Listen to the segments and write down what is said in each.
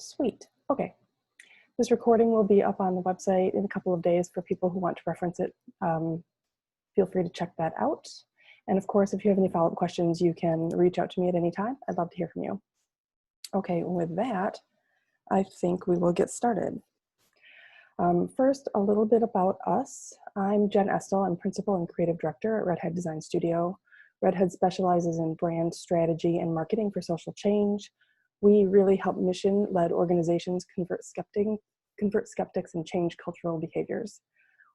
Sweet. Okay. This recording will be up on the website in a couple of days for people who want to reference it. Feel free to check that out. And of course, if you have any follow-up questions, you can reach out to me at any time. I'd love to hear from you. Okay, with that, I think we will get started. First, a little bit about us. I'm Jen Estill. I'm Principal and Creative Director at Redhead Design Studio. Redhead specializes in brand strategy and marketing for social change. We really help mission-led organizations convert skeptics and change cultural behaviors.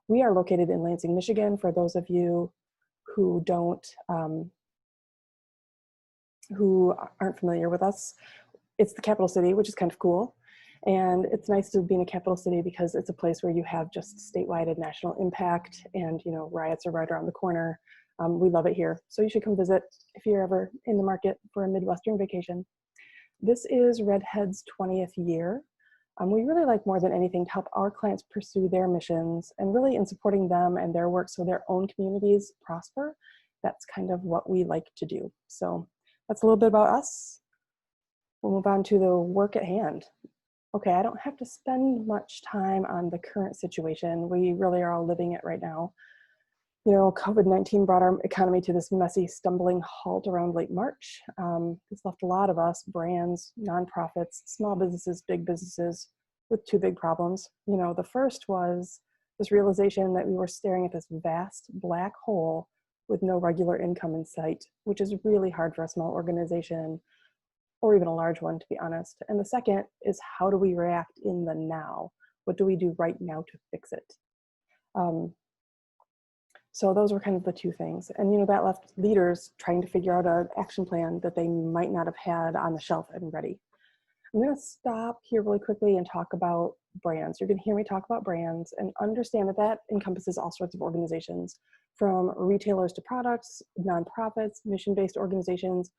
We are located in Lansing, Michigan. For those of you who aren't familiar with us, it's the capital city, which is kind of cool. And it's nice to be in a capital city because it's a place where you have just statewide and national impact, and riots are right around the corner. We love it here. So you should come visit if you're ever in the market for a Midwestern vacation. This is Redhead's 20th year. We really like more than anything to help our clients pursue their missions, and really in supporting them and their work so their own communities prosper. That's kind of what we like to do. So that's a little bit about us. We'll move on to the work at hand. Okay, I don't have to spend much time on the current situation. We really are all living it right now. COVID-19 brought our economy to this messy, stumbling halt around late March. This left a lot of us, brands, nonprofits, small businesses, big businesses, with two big problems. The first was this realization that we were staring at this vast black hole with no regular income in sight, which is really hard for a small organization, or even a large one, to be honest. And the second is, how do we react in the now? What do we do right now to fix it? So those were kind of the two things. And that left leaders trying to figure out an action plan that they might not have had on the shelf and ready. I'm gonna stop here really quickly and talk about brands. You're gonna hear me talk about brands and understand that that encompasses all sorts of organizations, from retailers to products, nonprofits, mission-based organizations,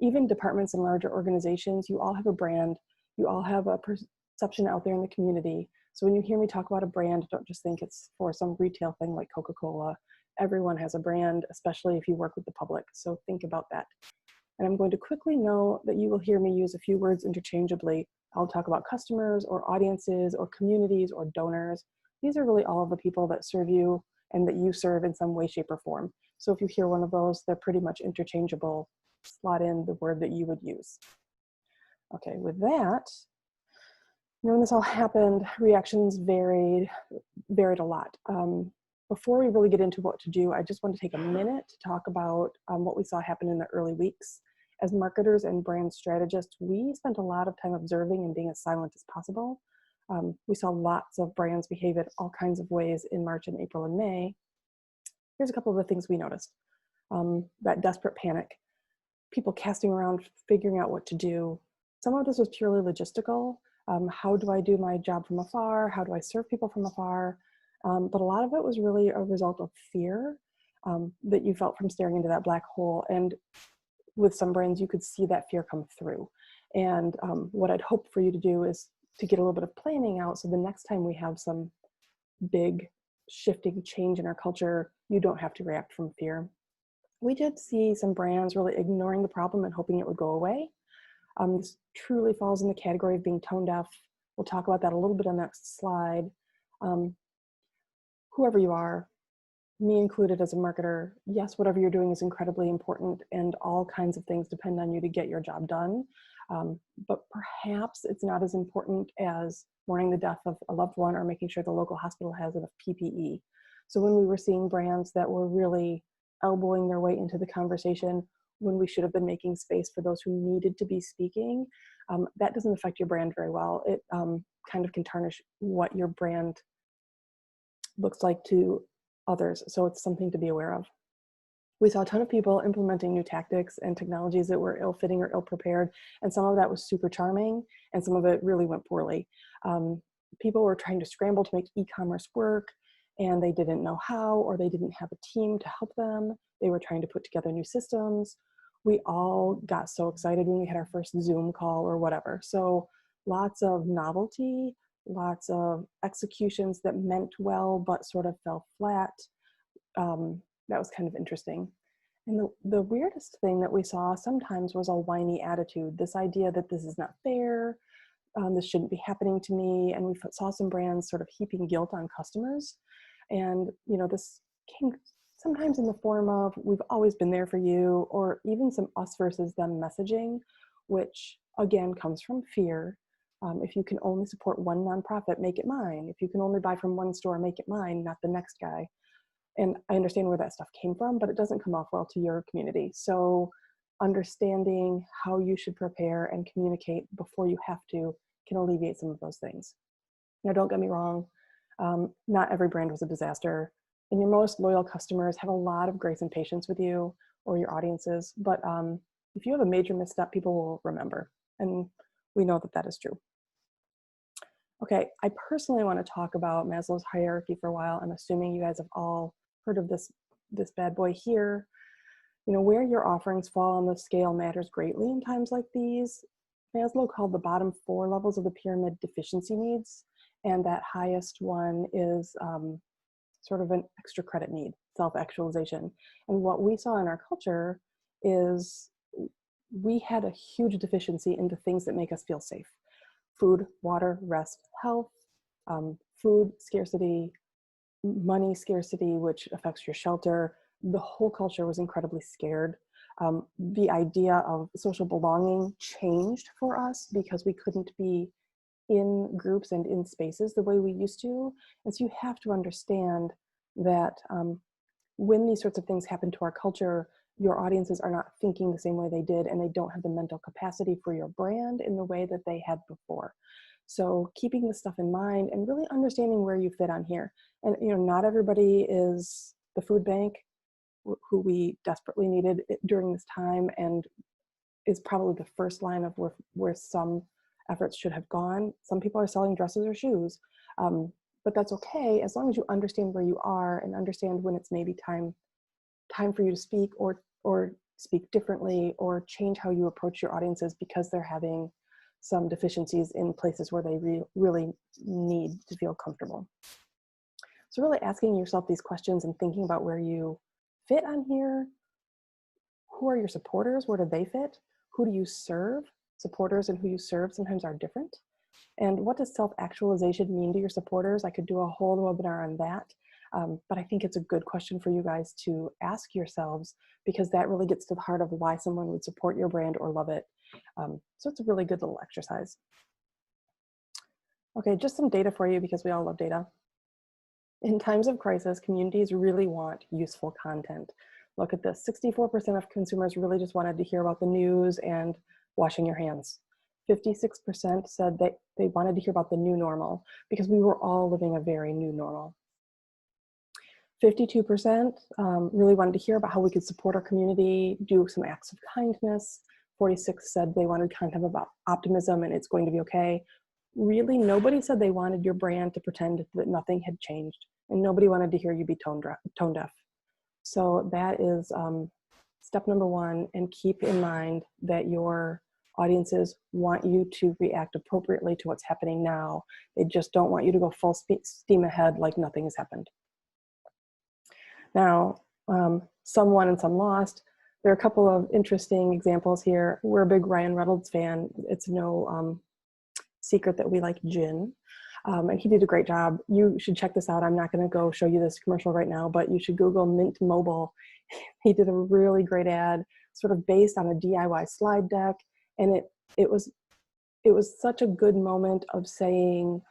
even departments and larger organizations. You all have a brand. You all have a perception out there in the community. So when you hear me talk about a brand, don't just think it's for some retail thing like Coca-Cola. Everyone has a brand, especially if you work with the public. So think about that. And I'm going to quickly note that you will hear me use a few words interchangeably. I'll talk about customers or audiences or communities or donors. These are really all of the people that serve you and that you serve in some way, shape, or form. So if you hear one of those, they're pretty much interchangeable. Slot in the word that you would use. Okay, with that, when this all happened, reactions varied a lot. Before we really get into what to do, I just want to take a minute to talk about what we saw happen in the early weeks. As marketers and brand strategists, we spent a lot of time observing and being as silent as possible. We saw lots of brands behave in all kinds of ways in March and April and May. Here's a couple of the things we noticed. That desperate panic, people casting around, figuring out what to do. Some of this was purely logistical. How do I do my job from afar? How do I serve people from afar? But a lot of it was really a result of fear that you felt from staring into that black hole. And with some brands, you could see that fear come through. And what I'd hope for you to do is to get a little bit of planning out, so the next time we have some big shifting change in our culture, you don't have to react from fear. We did see some brands really ignoring the problem and hoping it would go away. This truly falls in the category of being tone deaf. We'll talk about that a little bit on the next slide. Whoever you are, me included as a marketer, yes, whatever you're doing is incredibly important, and all kinds of things depend on you to get your job done. But perhaps it's not as important as mourning the death of a loved one or making sure the local hospital has enough PPE. So when we were seeing brands that were really elbowing their way into the conversation when we should have been making space for those who needed to be speaking, that doesn't affect your brand very well. It kind of can tarnish what your brand looks like to others. So it's something to be aware of. We saw a ton of people implementing new tactics and technologies that were ill-fitting or ill-prepared, and some of that was super charming, and some of it really went poorly. People were trying to scramble to make e-commerce work, and they didn't know how, or they didn't have a team to help them. They were trying to put together new systems. We all got so excited when we had our first Zoom call or whatever. So lots of novelty, lots of executions that meant well but sort of fell flat. That was kind of interesting. And the weirdest thing that we saw sometimes was a whiny attitude, this idea that this is not fair, this shouldn't be happening to me. And we saw some brands sort of heaping guilt on customers. And, you know, this came sometimes in the form of, we've always been there for you, or even some us versus them messaging, which again comes from fear. If you can only support one nonprofit, make it mine. If you can only buy from one store, make it mine, not the next guy. And I understand where that stuff came from, but it doesn't come off well to your community. So understanding how you should prepare and communicate before you have to can alleviate some of those things. Now, don't get me wrong, not every brand was a disaster, and your most loyal customers have a lot of grace and patience with you or your audiences, but if you have a major misstep, people will remember, and we know that that is true. Okay, I personally want to talk about Maslow's hierarchy for a while. I'm assuming you guys have all heard of this bad boy here. You know, where your offerings fall on the scale matters greatly in times like these. Maslow called the bottom 4 levels of the pyramid deficiency needs, and that highest one is sort of an extra credit need, self-actualization. And what we saw in our culture is we had a huge deficiency in the things that make us feel safe. Food, water, rest, health, food scarcity, money scarcity, which affects your shelter. The whole culture was incredibly scared. The idea of social belonging changed for us because we couldn't be in groups and in spaces the way we used to. And so you have to understand that when these sorts of things happen to our culture, your audiences are not thinking the same way they did, and they don't have the mental capacity for your brand in the way that they had before. So keeping this stuff in mind and really understanding where you fit on here. And, you know, not everybody is the food bank, who we desperately needed during this time, and is probably the first line of where some efforts should have gone. Some people are selling dresses or shoes, but that's okay as long as you understand where you are and understand when it's maybe time for you to speak or speak differently or change how you approach your audiences because they're having some deficiencies in places where they really need to feel comfortable. So really asking yourself these questions and thinking about where you fit on here. Who are your supporters? Where do they fit? Who do you serve? Supporters and who you serve sometimes are different. And what does self-actualization mean to your supporters? I could do a whole webinar on that. But I think it's a good question for you guys to ask yourselves, because that really gets to the heart of why someone would support your brand or love it. So it's a really good little exercise. Okay, just some data for you because we all love data. In times of crisis, communities really want useful content. Look at this, 64% of consumers really just wanted to hear about the news and washing your hands. 56% said that they wanted to hear about the new normal because we were all living a very new normal. 52% really wanted to hear about how we could support our community, do some acts of kindness. 46 said they wanted content about optimism and it's going to be okay. Really, nobody said they wanted your brand to pretend that nothing had changed, and nobody wanted to hear you be tone deaf. So that is step number 1, and keep in mind that your audiences want you to react appropriately to what's happening now. They just don't want you to go full steam ahead like nothing has happened. Now, some won and some lost. There are a couple of interesting examples here. We're a big Ryan Reynolds fan. It's no secret that we like gin. And he did a great job. You should check this out. I'm not going to go show you this commercial right now, but you should Google Mint Mobile. He did a really great ad, sort of based on a DIY slide deck. And it was such a good moment of saying,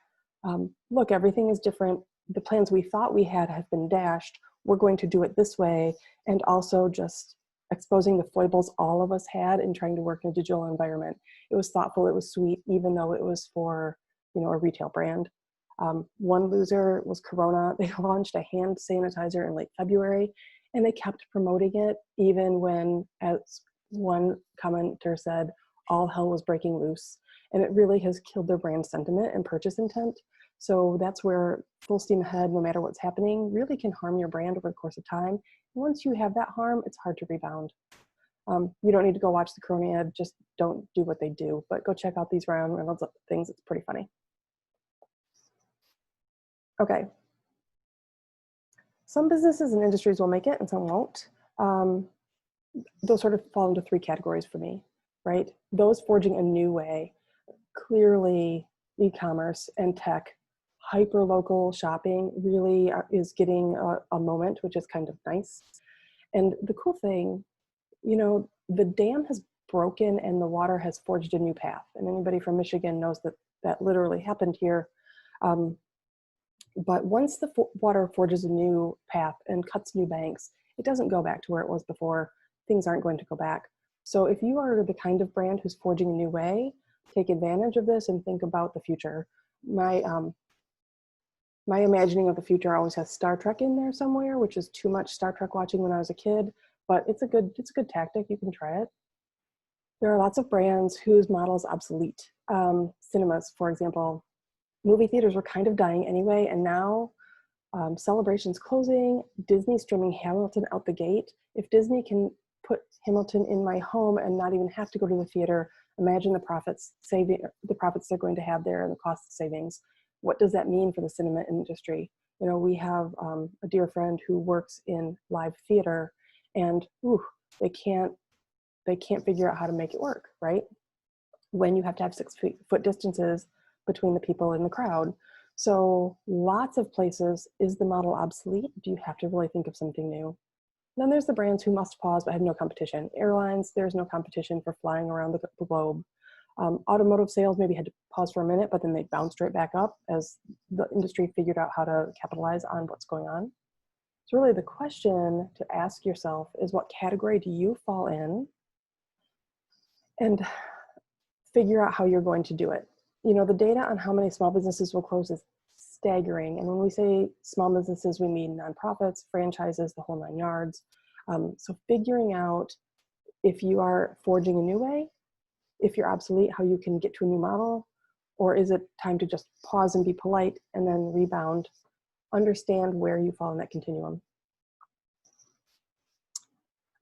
look, everything is different. The plans we thought we had have been dashed. We're going to do it this way. And also just exposing the foibles all of us had in trying to work in a digital environment. It was thoughtful, it was sweet, even though it was for, you know, a retail brand. One loser was Corona. They launched a hand sanitizer in late February, and they kept promoting it even when, as one commenter said, all hell was breaking loose. And it really has killed their brand sentiment and purchase intent. So that's where full steam ahead, no matter what's happening, really can harm your brand over the course of time. And once you have that harm, it's hard to rebound. You don't need to go watch the Corona ad, just don't do what they do, but go check out these Ryan Reynolds things. It's pretty funny. Okay. Some businesses and industries will make it and some won't. Those sort of fall into 3 categories for me, right? Those forging a new way. clearly e-commerce and tech, hyper-local shopping really is getting a moment, which is kind of nice. And the cool thing, you know, the dam has broken and the water has forged a new path. And anybody from Michigan knows that that literally happened here. But once the water forges a new path and cuts new banks, it doesn't go back to where it was before. Things aren't going to go back. So if you are the kind of brand who's forging a new way, take advantage of this and think about the future. My imagining of the future always has Star Trek in there somewhere, which is too much Star Trek watching when I was a kid, but it's a good tactic. You can try it. There are lots of brands whose model is obsolete. Cinemas, for example. Movie theaters were kind of dying anyway, and now Celebration's closing, Disney streaming Hamilton out the gate. If Disney can put Hamilton in my home and not even have to go to the theater, imagine the profits they're going to have there and the cost savings. What does that mean for the cinema industry? You know, we have a dear friend who works in live theater, and they can't figure out how to make it work, right? When you have to have 6-foot distances between the people in the crowd. So lots of places, is the model obsolete? Do you have to really think of something new? Then there's the brands who must pause but have no competition. Airlines, there's no competition for flying around the globe. Automotive sales maybe had to pause for a minute, but then they bounced right back up as the industry figured out how to capitalize on what's going on. So really the question to ask yourself is, what category do you fall in? And figure out how you're going to do it. You know, the data on how many small businesses will close is staggering. And when we say small businesses, we mean nonprofits, franchises, the whole 9 yards. So figuring out if you are forging a new way, if you're obsolete, how you can get to a new model, or is it time to just pause and be polite and then rebound? Understand where you fall in that continuum.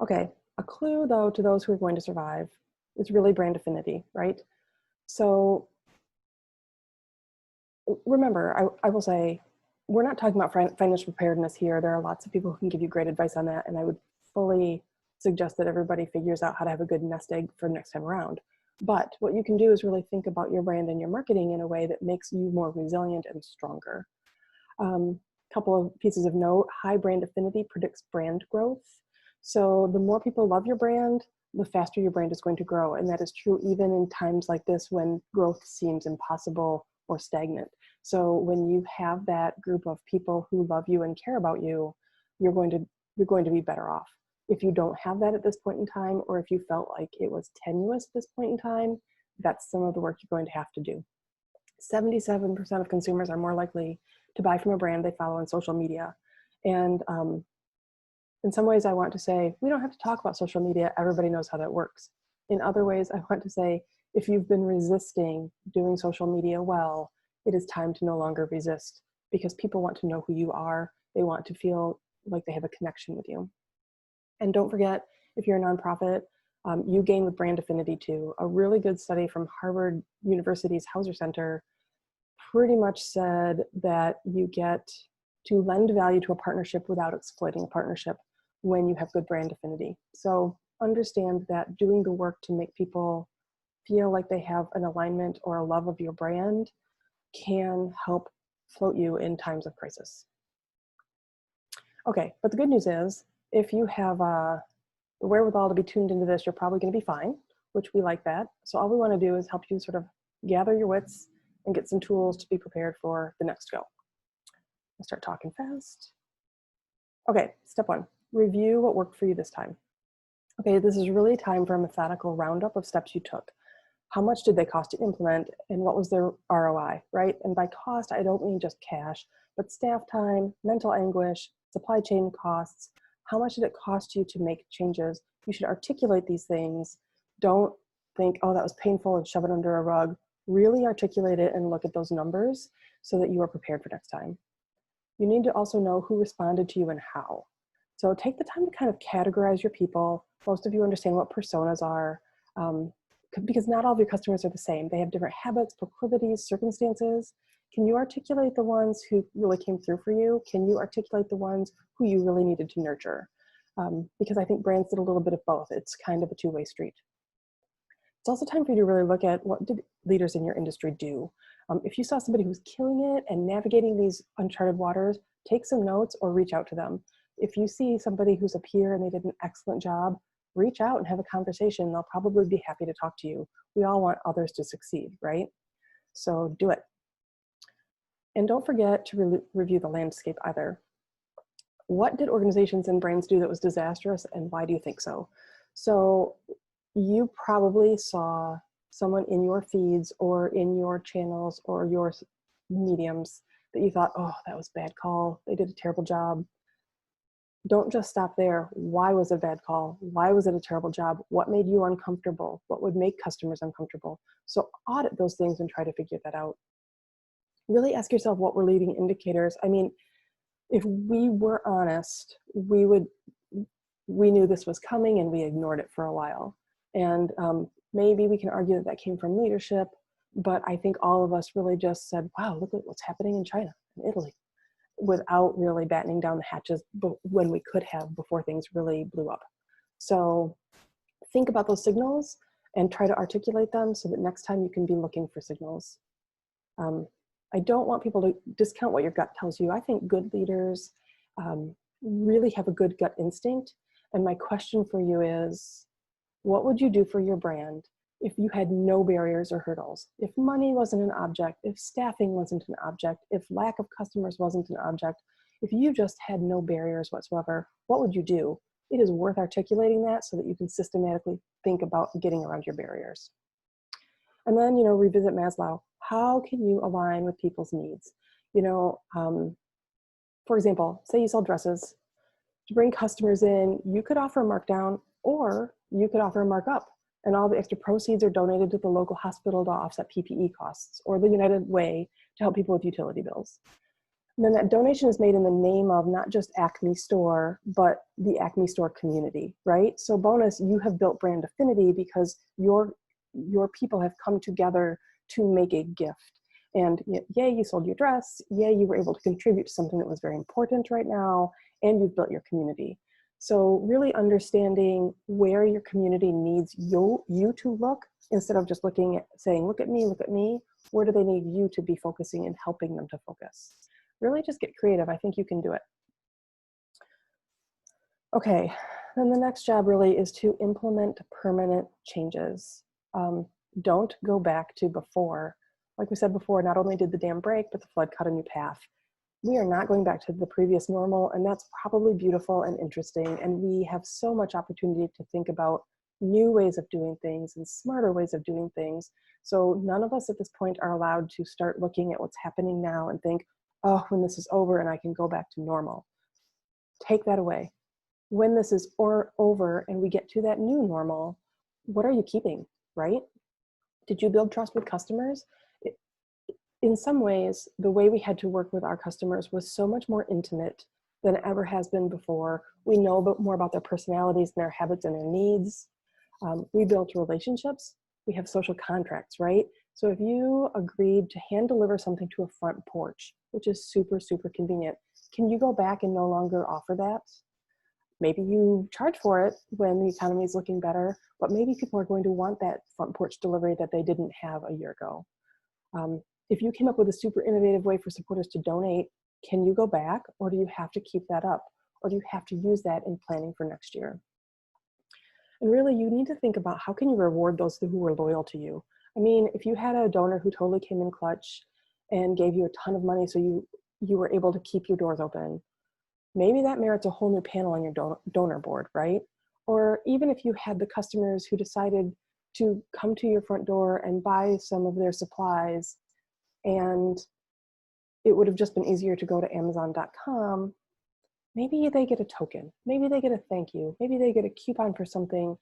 Okay, a clue though to those who are going to survive is really brand affinity, right? So remember, I will say, we're not talking about financial preparedness here. There are lots of people who can give you great advice on that, and I would fully suggest that everybody figures out how to have a good nest egg for next time around. But what you can do is really think about your brand and your marketing in a way that makes you more resilient and stronger. Couple of pieces of note: high brand affinity predicts brand growth. So the more people love your brand, the faster your brand is going to grow. And that is true even in times like this when growth seems impossible or stagnant. So when you have that group of people who love you and care about you, you're going to be better off. If you don't have that at this point in time, or if you felt like it was tenuous at this point in time, that's some of the work you're going to have to do. 77% of consumers are more likely to buy from a brand they follow on social media. And in some ways I want to say, we don't have to talk about social media. Everybody knows how that works. In other ways, I want to say, if you've been resisting doing social media well, it is time to no longer resist, because people want to know who you are. They want to feel like they have a connection with you. And don't forget, if you're a nonprofit, you gain with brand affinity too. A really good study from Harvard University's Hauser Center pretty much said that you get to lend value to a partnership without exploiting a partnership when you have good brand affinity. So understand that doing the work to make people feel like they have an alignment or a love of your brand can help float you in times of crisis. Okay, but the good news is, if you have the wherewithal to be tuned into this, you're probably going to be fine, which we like that. So all we want to do is help you sort of gather your wits and get some tools to be prepared for the next go. I'll start talking fast. Okay, step 1, review what worked for you this time. Okay, this is really time for a methodical roundup of steps you took. How much did they cost to implement, and what was their ROI, right? And by cost, I don't mean just cash, but staff time, mental anguish, supply chain costs. How much did it cost you to make changes? You should articulate these things. Don't think, oh, that was painful, and shove it under a rug. Really articulate it and look at those numbers so that you are prepared for next time. You need to also know who responded to you and how. So take the time to kind of categorize your people. Most of you understand what personas are, because not all of your customers are the same. They have different habits, proclivities, circumstances. Can you articulate the ones who really came through for you? Can you articulate the ones who you really needed to nurture? Because I think brands did a little bit of both. It's kind of a two-way street. It's also time for you to really look at what did leaders in your industry do. If you saw somebody who's killing it and navigating these uncharted waters, take some notes or reach out to them. If you see somebody who's a peer and they did an excellent job, reach out and have a conversation. They'll probably be happy to talk to you. We all want others to succeed, right? So do it. And don't forget to review the landscape either. What did organizations and brands do that was disastrous, and why do you think so? So you probably saw someone in your feeds or in your channels or your mediums that you thought, oh, that was a bad call. They did a terrible job. Don't just stop there. Why was it a bad call? Why was it a terrible job? What made you uncomfortable? What would make customers uncomfortable? So audit those things and try to figure that out. Really ask yourself what were leading indicators. I mean, if we were honest, we knew this was coming and we ignored it for a while. And maybe we can argue that that came from leadership, but I think all of us really just said, wow, look at what's happening in China and Italy, without really battening down the hatches when we could have before things really blew up. So think about those signals and try to articulate them so that next time you can be looking for signals. I don't want people to discount what your gut tells you. I think good leaders really have a good gut instinct. And my question for you is, what would you do for your brand if you had no barriers or hurdles? If money wasn't an object, if staffing wasn't an object, if lack of customers wasn't an object, if you just had no barriers whatsoever, what would you do? It is worth articulating that so that you can systematically think about getting around your barriers. And then, revisit Maslow. How can you align with people's needs? For example, say you sell dresses. To bring customers in, you could offer a markdown or you could offer a markup, and all the extra proceeds are donated to the local hospital to offset PPE costs, or the United Way to help people with utility bills. And then that donation is made in the name of not just Acme Store, but the Acme Store community, right? So bonus, you have built brand affinity because your people have come together to make a gift. And yay, you sold your dress. Yay, you were able to contribute to something that was very important right now, and you've built your community. So really understanding where your community needs you to look, instead of just looking at saying, look at me, where do they need you to be focusing and helping them to focus? Really just get creative. I think you can do it. Okay, then the next job really is to implement permanent changes. Don't go back to before. Like we said before, not only did the dam break, but the flood cut a new path. We are not going back to the previous normal, and that's probably beautiful and interesting. And we have so much opportunity to think about new ways of doing things and smarter ways of doing things. So none of us at this point are allowed to start looking at what's happening now and think, oh, when this is over and I can go back to normal. Take that away. When this is over and we get to that new normal, what are you keeping, right? Did you build trust with customers? In some ways, the way we had to work with our customers was so much more intimate than it ever has been before. We know more about their personalities and their habits and their needs. We built relationships. We have social contracts, right? So if you agreed to hand deliver something to a front porch, which is super, super convenient, can you go back and no longer offer that? Maybe you charge for it when the economy is looking better, but maybe people are going to want that front porch delivery that they didn't have a year ago. If you came up with a super innovative way for supporters to donate, can you go back, or do you have to keep that up? Or do you have to use that in planning for next year? And really, you need to think about how can you reward those who were loyal to you? I mean, if you had a donor who totally came in clutch and gave you a ton of money so you were able to keep your doors open, maybe that merits a whole new panel on your donor board, right? Or even if you had the customers who decided to come to your front door and buy some of their supplies, and it would have just been easier to go to Amazon.com, maybe they get a token, maybe they get a thank you, maybe they get a coupon for something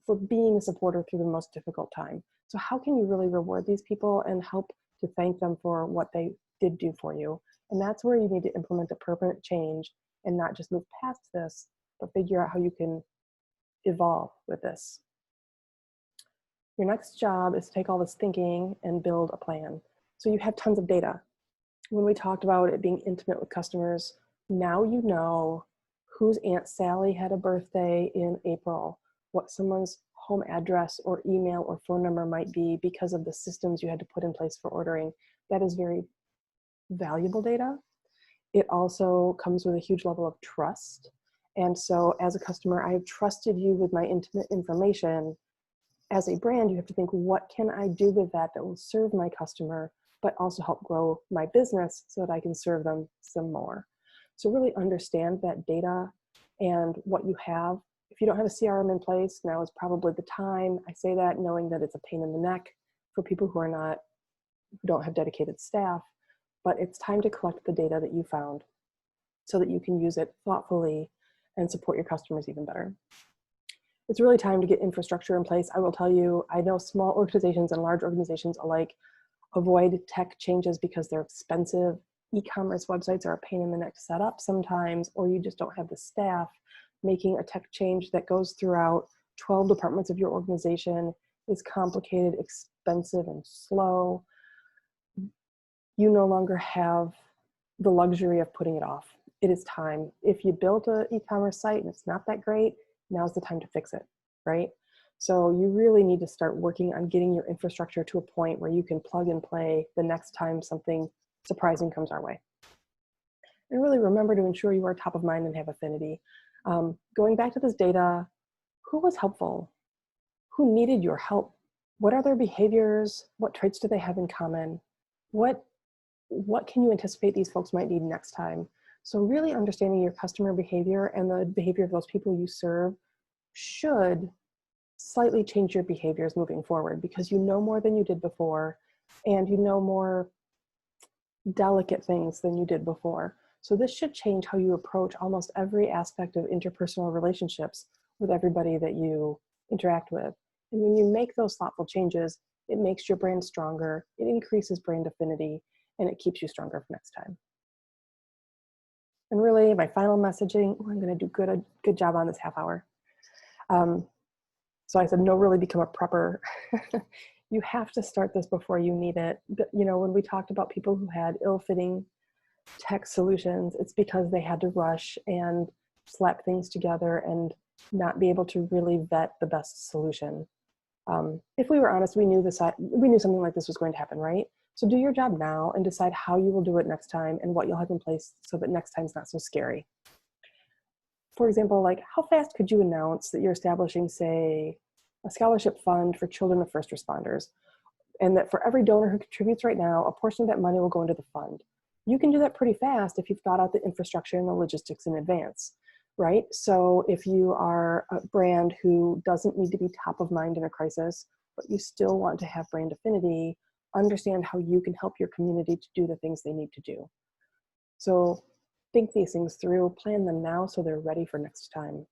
for being a supporter through the most difficult time. So how can you really reward these people and help to thank them for what they did do for you? And that's where you need to implement a permanent change and not just move past this, but figure out how you can evolve with this. Your next job is to take all this thinking and build a plan. So you have tons of data. When we talked about it being intimate with customers, now you know whose Aunt Sally had a birthday in April, what someone's home address or email or phone number might be because of the systems you had to put in place for ordering. That is very valuable data. It also comes with a huge level of trust. And so as a customer, I have trusted you with my intimate information. As a brand, you have to think, what can I do with that that will serve my customer, but also help grow my business so that I can serve them some more. So really understand that data and what you have. If you don't have a CRM in place, now is probably the time. I say that knowing that it's a pain in the neck for people who don't have dedicated staff, but it's time to collect the data that you found so that you can use it thoughtfully and support your customers even better. It's really time to get infrastructure in place. I will tell you, I know small organizations and large organizations alike avoid tech changes because they're expensive. E-commerce websites are a pain in the neck to set up sometimes, or you just don't have the staff. Making a tech change that goes throughout 12 departments of your organization is complicated, expensive, and slow. You no longer have the luxury of putting it off. It is time. If you built an e-commerce site and it's not that great, now's the time to fix it, right? So you really need to start working on getting your infrastructure to a point where you can plug and play the next time something surprising comes our way. And really remember to ensure you are top of mind and have affinity. Going back to this data, who was helpful? Who needed your help? What are their behaviors? What traits do they have in common? What can you anticipate these folks might need next time? So really understanding your customer behavior and the behavior of those people you serve should slightly change your behaviors moving forward, because you know more than you did before, and you know more delicate things than you did before. So this should change how you approach almost every aspect of interpersonal relationships with everybody that you interact with. And when you make those thoughtful changes, it makes your brand stronger, it increases brand affinity, and it keeps you stronger for next time. And really, my final messaging, I'm going to do a good job on this half hour. So I said, no, really become a prepper. You have to start this before you need it. But, you know, when we talked about people who had ill-fitting tech solutions, it's because they had to rush and slap things together and not be able to really vet the best solution. If we were honest, we knew something like this was going to happen, right? So do your job now and decide how you will do it next time and what you'll have in place so that next time's not so scary. For example, like how fast could you announce that you're establishing, say, a scholarship fund for children of first responders, and that for every donor who contributes right now, a portion of that money will go into the fund? You can do that pretty fast if you've thought out the infrastructure and the logistics in advance, right? So if you are a brand who doesn't need to be top of mind in a crisis, but you still want to have brand affinity, understand how you can help your community to do the things they need to do. So think these things through, plan them now so they're ready for next time.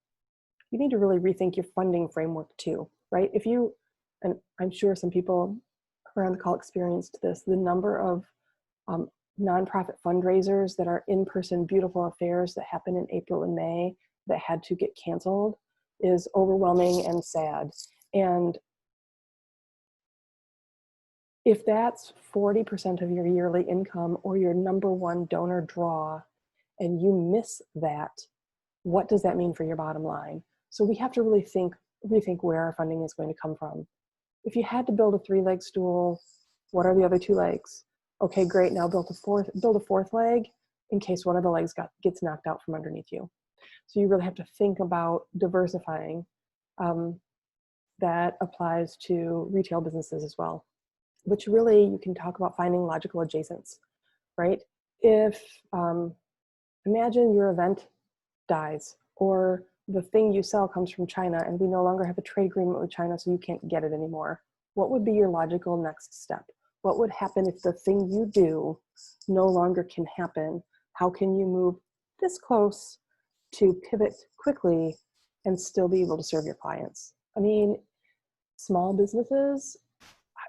You need to really rethink your funding framework too, right? And I'm sure some people around the call experienced this, the number of nonprofit fundraisers that are in-person beautiful affairs that happen in April and May that had to get canceled is overwhelming and sad. And if that's 40% of your yearly income or your #1 donor draw, and you miss that, what does that mean for your bottom line? So we have to really rethink where our funding is going to come from. If you had to build a 3-leg stool, what are the other 2 legs? Okay, great, now build a fourth leg in case one of the legs gets knocked out from underneath you. So you really have to think about diversifying. That applies to retail businesses as well, which really you can talk about finding logical adjacents, right? If, imagine your event dies, or the thing you sell comes from China and we no longer have a trade agreement with China, so you can't get it anymore. What would be your logical next step? What would happen if the thing you do no longer can happen? How can you move this close to pivot quickly and still be able to serve your clients? I mean, small businesses,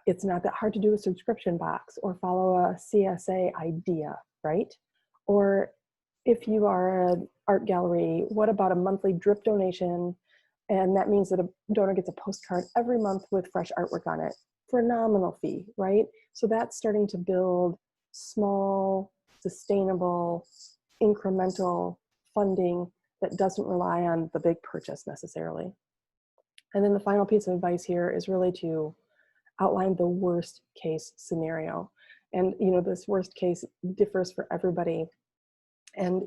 it's not that hard to do a subscription box or follow a CSA idea, right? Or if you are an art gallery, what about a monthly drip donation? And that means that a donor gets a postcard every month with fresh artwork on it for a nominal fee, right? So that's starting to build small, sustainable, incremental funding that doesn't rely on the big purchase necessarily. And then the final piece of advice here is really to outline the worst case scenario. And, this worst case differs for everybody. And,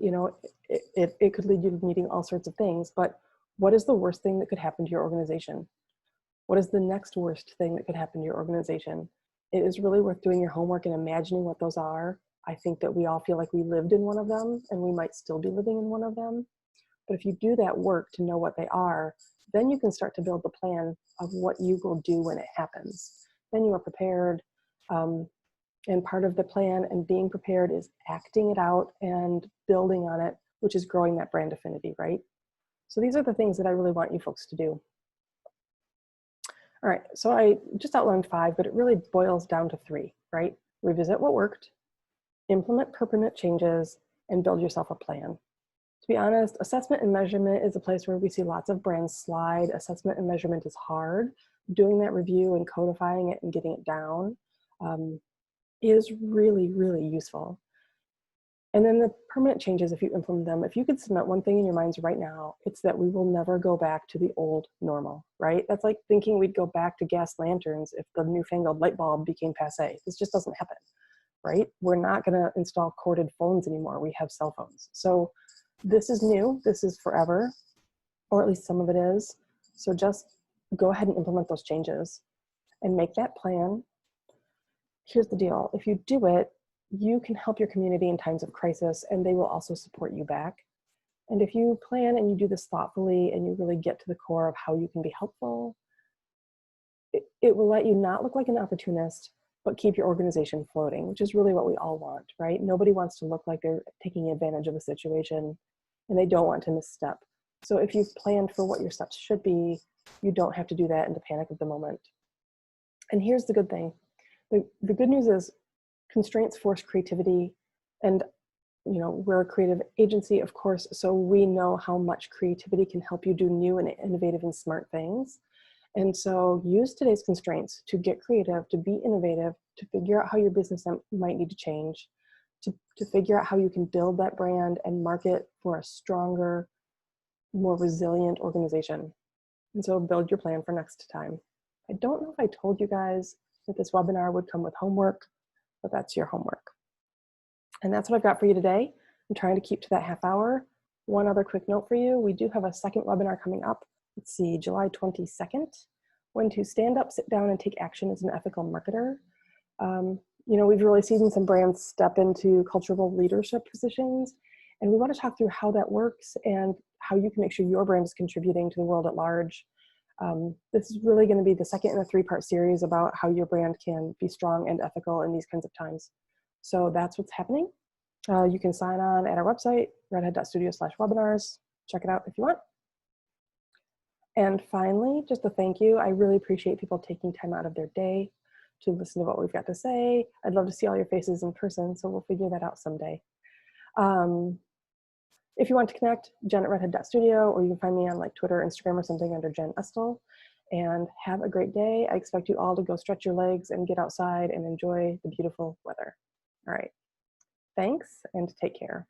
it could lead you to needing all sorts of things, but what is the worst thing that could happen to your organization? What is the next worst thing that could happen to your organization? It is really worth doing your homework and imagining what those are. I think that we all feel like we lived in one of them, and we might still be living in one of them. But if you do that work to know what they are, then you can start to build the plan of what you will do when it happens. Then you are prepared. And part of the plan and being prepared is acting it out and building on it, which is growing that brand affinity, right? So these are the things that I really want you folks to do. All right, so I just outlined 5, but it really boils down to 3, right? Revisit what worked, implement permanent changes, and build yourself a plan. To be honest, assessment and measurement is a place where we see lots of brands slide. Assessment and measurement is hard. Doing that review and codifying it and getting it down is really, really useful. And then the permanent changes, if you implement them, if you could cement one thing in your minds right now, it's that we will never go back to the old normal, right? That's like thinking we'd go back to gas lanterns if the newfangled light bulb became passé. This just doesn't happen, right? We're not gonna install corded phones anymore. We have cell phones. So this is new, this is forever, or at least some of it is. So just go ahead and implement those changes and make that plan. Here's the deal. If you do it, you can help your community in times of crisis, and they will also support you back. And if you plan and you do this thoughtfully and you really get to the core of how you can be helpful, it will let you not look like an opportunist, but keep your organization floating, which is really what we all want, right? Nobody wants to look like they're taking advantage of a situation, and they don't want to misstep. So if you've planned for what your steps should be, you don't have to do that in the panic of the moment. And here's the good thing. The good news is constraints force creativity, and we're a creative agency, of course, so we know how much creativity can help you do new and innovative and smart things. And so use today's constraints to get creative, to be innovative, to figure out how your business might need to change, to figure out how you can build that brand and market for a stronger, more resilient organization. And so build your plan for next time. I don't know if I told you guys that this webinar would come with homework, but that's your homework. And that's what I've got for you today. I'm trying to keep to that half hour. One other quick note for you, we do have a second webinar coming up. Let's see, July 22nd, when to stand up, sit down, and take action as an ethical marketer. We've really seen some brands step into cultural leadership positions, and we want to talk through how that works and how you can make sure your brand is contributing to the world at large. This is really going to be the second in a 3-part series about how your brand can be strong and ethical in these kinds of times. So that's what's happening. You can sign on at our website, redhead.studio/webinars. Check it out if you want. And finally, just a thank you. I really appreciate people taking time out of their day to listen to what we've got to say. I'd love to see all your faces in person, so we'll figure that out someday. If you want to connect, Jen at redhead.studio, or you can find me on like Twitter, Instagram, or something under Jen Estill. And have a great day. I expect you all to go stretch your legs and get outside and enjoy the beautiful weather. All right. Thanks, and take care.